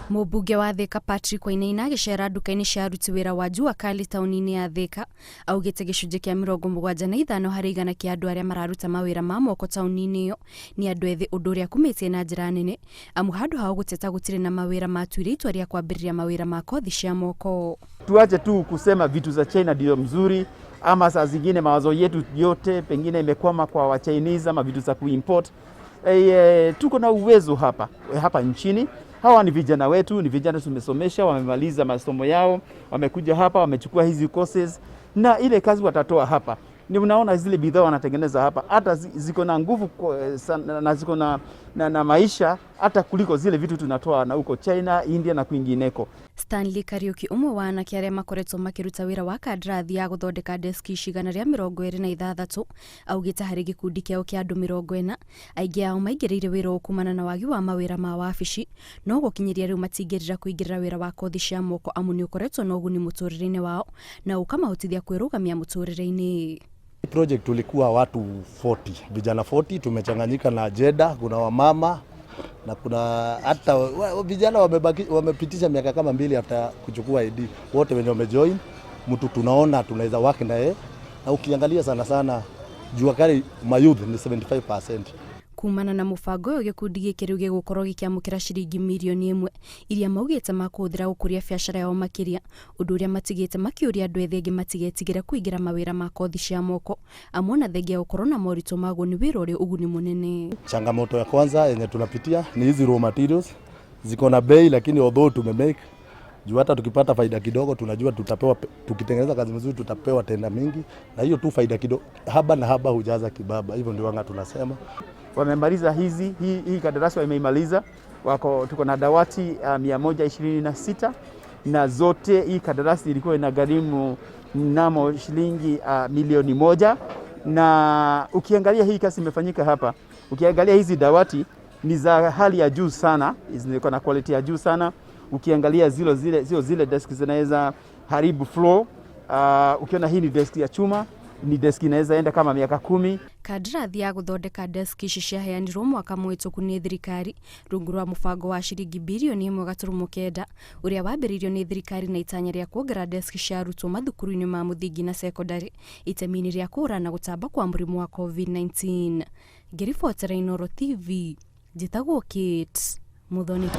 Mũmbunge wa Thika Patrick Wainaina agĩcera nduka-inĩ cia aruti wĩra wa Jua Kali taũni-inĩ ya Thika augĩte gĩcunjĩ kĩa 75 harĩ igana kĩa andũ arĩa mararuta mawĩra ma moko taũni-inĩ ĩyo nĩ andũ ethĩ, ũndũ ũrĩa kumĩtie na njĩra nene amu handũ ha gũteta gũtirĩ na mawĩra matuire itua rĩa kwambĩrĩria mawĩra ma kothi cia moko. Tuache tu kusema vitu za China ndio mzuri, ama saa zingine mawazo yetu yote pengine imekwama kwa wa Chinese ama vitu za kuimport. Tuko na uwezo hapa nchini. Hawa ni vijana wetu, ni vijana tumesomesha, wamemaliza masomo yao, wamekuja hapa, wamechukua hizi courses na ile kazi watatoa hapa. Ni unaona zile bidhaa wanatengeneza hapa, hata ziko na nguvu na ziko na maisha hata kuliko zile vitu tunatoa na huko China, India na kwingineko. Stanley Kariuki, umwe wa anake arĩa makoretwo makĩruta wĩra wa kandarathi ya gũthondeka deski cigana rĩa 26 augĩte harĩ gĩkundi kĩao kĩa andũ 40 aingĩ ao maingĩrĩire wĩra kumana na wagi wa mawĩra ma wabici, no gũkinyĩria rĩu matingĩrĩra kũingĩrĩra wĩra wa kothi cia moko amu nĩ ũkoretwo na ũguni mũtũrĩre-inĩ wao na ũkamahotithia kwĩrũgamia mũtũrĩre-inĩ. Project tulikuwa watu 40, vijana 40, tumechanganyika na jeda, kuna wamama na kuna hata vijana wamepitisha miaka kama 2 hata kuchukua ID. Wote wenye wamejoin, mtu tunaona tunaweza work na yeye, na ukiangalia sana Jua Kali mayouth ni 75%. Kumana na mũbango ũyũ gĩkundi gĩkĩ rĩu gĩgũkorwo gĩkĩamũkĩra ciringi mirioni 1 iria maugĩte makũhũthĩra gũkũria biacara yao makĩria, ũndũ ũrĩa matigĩte makĩũria andũ ethĩ angĩ matigetigĩre kũingĩra mawĩra ma kothi cia moko amu ona thengia gũkorwo na moritũ maguo nĩ wĩra ũrĩ ũguni mũnene. Changamoto ya kwanza yenye tunapitia ni hizi raw materials, ziko na bei, lakini although tumemake juu hata tukipata faida kidogo tunajua tutapewa, tukitengeneza kazi nzuri tutapewa tenda mingi, na hiyo tu faida kidogo, haba na haba hujaza kibaba. Hivyo ndio wanga tunasema wamemaliza hii kandarasi wameimaliza, tuko na dawati 126 na zote hii kandarasi ilikuwa inagharimu mnamo shilingi milioni 1. Na ukiangalia hii kazi imefanyika hapa, ukiangalia hizi dawati ni za hali ya juu sana, ziko na quality ya juu sana. Ukiangalia zile desk zinaweza haribu floor. Ukiona hii ni desk ya chuma, ni deski inaweza enda kama miaka 10. Kandarathi ya gũthondeka deski ici ciaheanirwo mwaka mũhĩtũku nĩ thirikari rungu rwa mũbango wa ciringi birioni 1.9 ũrĩa wambĩrĩirio nĩ thirikari na itanya rĩa kuongerera deski cia arutwo mathukuru-inĩ ma mũthingi na secondary itemi-inĩ rĩa kũhũrana na gũtamba kwa mũrimũ wa COVID-19. Ngĩribotera Inooro TV, njĩtagwo Kate Muthoni.